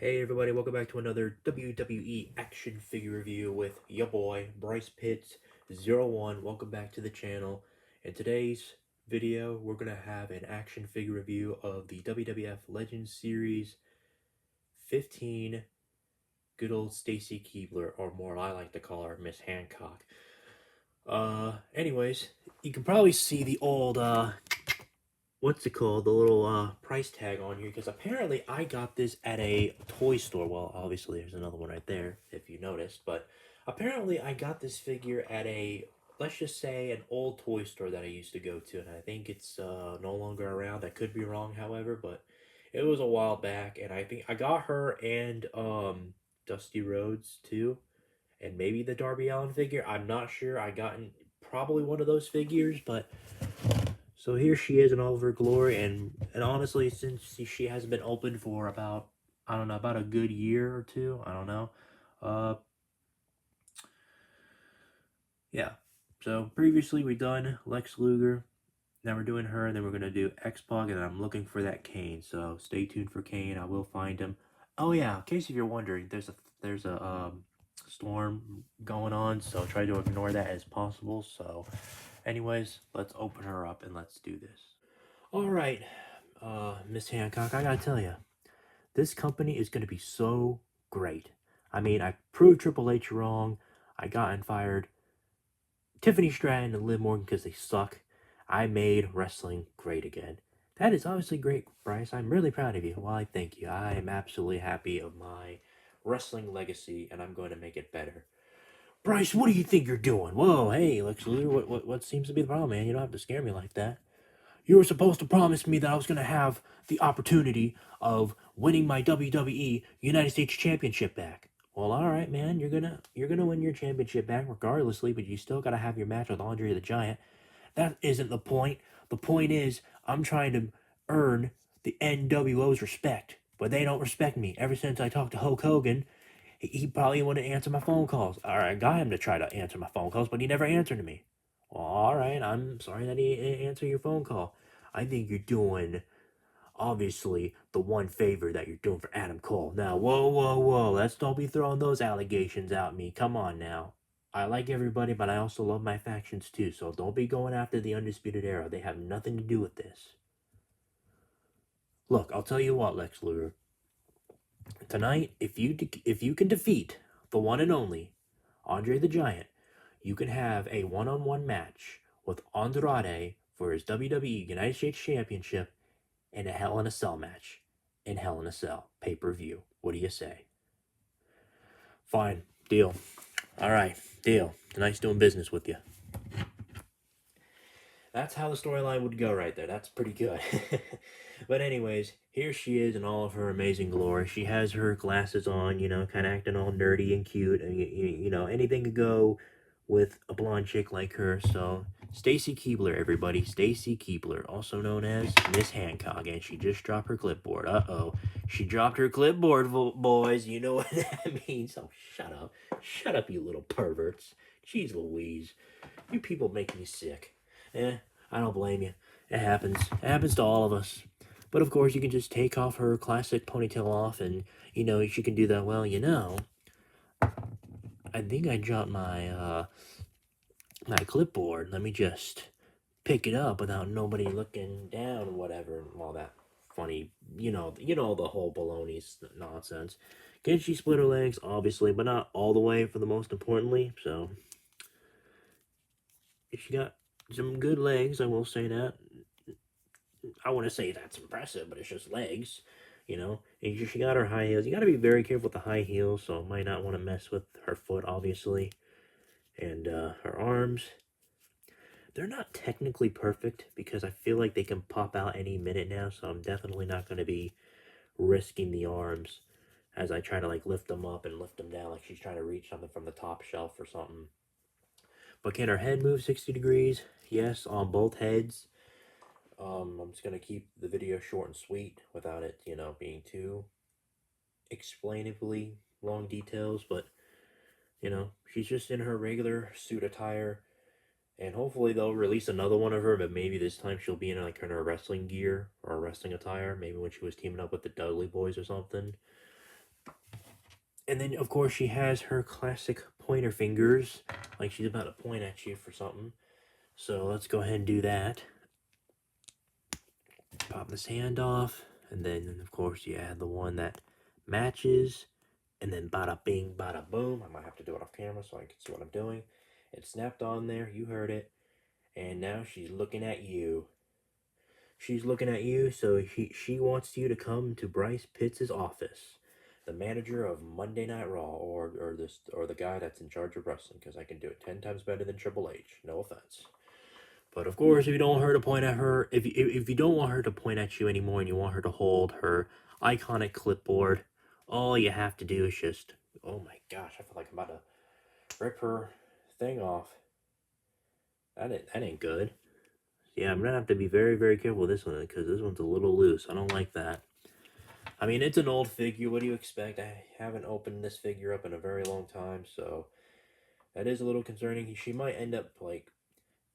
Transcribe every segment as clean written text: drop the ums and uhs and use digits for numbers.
Hey everybody, welcome back to another WWE action figure review with your boy Bryce Pitts 01. Welcome back to the channel. In today's video, we're gonna have an action figure review of the WWF Legends Series 15 good old Stacy Keibler, or more I like to call her Miss Hancock. Anyways, you can probably see the old what's it called, the little price tag on here, because apparently I got this at a toy store. Well, obviously there's another one right there if you noticed, but apparently I got this figure at a, let's just say, an old toy store that I used to go to, and I think it's no longer around. I could be wrong, however, but it was a while back, and I think I got her and Dusty Rhodes too, and maybe the Darby Allin figure. I'm not sure. I gotten probably one of those figures, but so here she is in all of her glory, and honestly, since she hasn't been open for about, I don't know, about a good year or two, I don't know. Uh, yeah. So previously we done Lex Luger, now we're doing her, and then we're gonna do X-Pac, and I'm looking for that Kane. So stay tuned for Kane. I will find him. Oh yeah, in case if you're wondering, there's a storm going on, so try to ignore that as possible. So, anyways, let's open her up and let's do this. All right, Miss Hancock, I gotta tell you, this company is gonna be so great. I mean, I proved Triple H wrong. I gotten fired Tiffany Stratton and Liv Morgan because they suck. I made wrestling great again. That is obviously great, Bryce. I'm really proud of you. Well, I thank you. I am absolutely happy of my wrestling legacy, and I'm going to make it better. Bryce, what do you think you're doing? Whoa, hey, Lex Luger, what seems to be the problem, man? You don't have to scare me like that. You were supposed to promise me that I was going to have the opportunity of winning my WWE United States Championship back. Well, all right, man. You're gonna win your championship back regardlessly, but you still got to have your match with Andre the Giant. That isn't the point. The point is I'm trying to earn the NWO's respect, but they don't respect me. Ever since I talked to Hulk Hogan, he probably wouldn't answer my phone calls. All right, I got him to try to answer my phone calls, but he never answered me. Well, all right, I'm sorry that he didn't answer your phone call. I think you're doing, obviously, the one favor that you're doing for Adam Cole. Now, whoa, whoa, whoa, let's don't be throwing those allegations at me. Come on now. I like everybody, but I also love my factions too, so don't be going after the Undisputed Era. They have nothing to do with this. Look, I'll tell you what, Lex Luger. Tonight, if you can defeat the one and only Andre the Giant, you can have a one-on-one match with Andrade for his WWE United States Championship and a Hell in a Cell match in Hell in a Cell pay-per-view. What do you say? Fine, deal. All right, deal. Tonight's doing business with you. That's how the storyline would go right there. That's pretty good. But anyways, here she is in all of her amazing glory. She has her glasses on, kind of acting all nerdy and cute, and anything could go with a blonde chick like her. So Stacy Keibler, everybody, Stacy Keibler, also known as Miss Hancock, and she just dropped her clipboard. Uh-oh, she dropped her clipboard, boys. You know what that means. Oh, shut up, you little perverts. Jeez Louise, you people make me sick. I don't blame you. It happens. It happens to all of us. But of course, you can just take off her classic ponytail off, and she can do that. Well, I think I dropped my clipboard. Let me just pick it up without nobody looking down, whatever, and all that funny, the whole baloney nonsense. Can she split her legs? Obviously, but not all the way. For the most importantly, so she got some good legs. I will say that. I want to say that's impressive, but it's just legs, And she got her high heels. You got to be very careful with the high heels, so might not want to mess with her foot, obviously. And her arms, they're not technically perfect because I feel like they can pop out any minute now, so I'm definitely not going to be risking the arms as I try to lift them up and lift them down like she's trying to reach something from the top shelf or something. But can her head move 60 degrees? Yes, on both heads. I'm just gonna keep the video short and sweet without it, being too explainably long details, but she's just in her regular suit attire, and hopefully they'll release another one of her, but maybe this time she'll be in her wrestling gear or wrestling attire, maybe when she was teaming up with the Dudley Boys or something. And then, of course, she has her classic pointer fingers, like she's about to point at you for something. So let's go ahead and do that. Pop this hand off, and then, of course, you add the one that matches, and then bada bing, bada boom. I might have to do it off camera so I can see what I'm doing. It snapped on there, you heard it, and now she's looking at you. She's looking at you, so she wants you to come to Bryce Pitts' office, the manager of Monday Night Raw, or the guy that's in charge of wrestling, because I can do it 10 times better than Triple H. No offense. But of course, if you don't want her to point at her, if you don't want her to point at you anymore, and you want her to hold her iconic clipboard, all you have to do is just, oh my gosh, I feel like I'm about to rip her thing off. That ain't good. Yeah, I'm gonna have to be very, very careful with this one, because this one's a little loose. I don't like that. I mean, it's an old figure. What do you expect? I haven't opened this figure up in a very long time, so that is a little concerning. She might end up, like,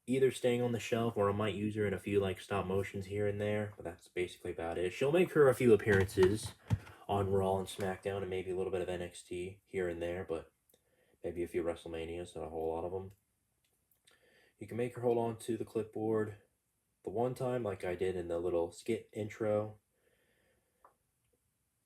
either staying on the shelf, or I might use her in a few, like, stop motions here and there, but that's basically about it. She'll make her a few appearances on Raw and SmackDown, and maybe a little bit of NXT here and there, but maybe a few WrestleManias, not a whole lot of them. You can make her hold on to the clipboard the one time, like I did in the little skit intro,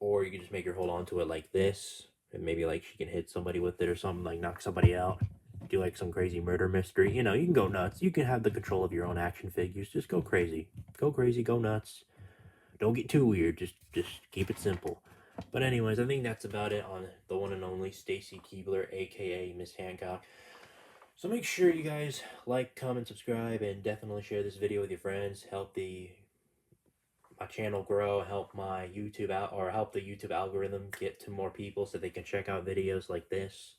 or you can just make her hold on to it like this, and maybe, like, she can hit somebody with it or something, like knock somebody out, do like some crazy murder mystery. You know, you can go nuts. You can have the control of your own action figures. Just go crazy. Go crazy, go nuts. Don't get too weird. Just keep it simple. But anyways, I think that's about it on the one and only Stacy Keibler, aka Miss Hancock. So make sure you guys like, comment, subscribe, and definitely share this video with your friends. Help my channel grow, help my YouTube out, or help the YouTube algorithm get to more people so they can check out videos like this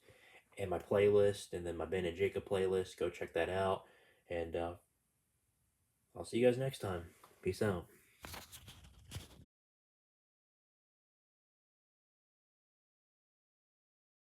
and my playlist, and then my Ben and Jacob playlist. Go check that out, and I'll see you guys next time. Peace out.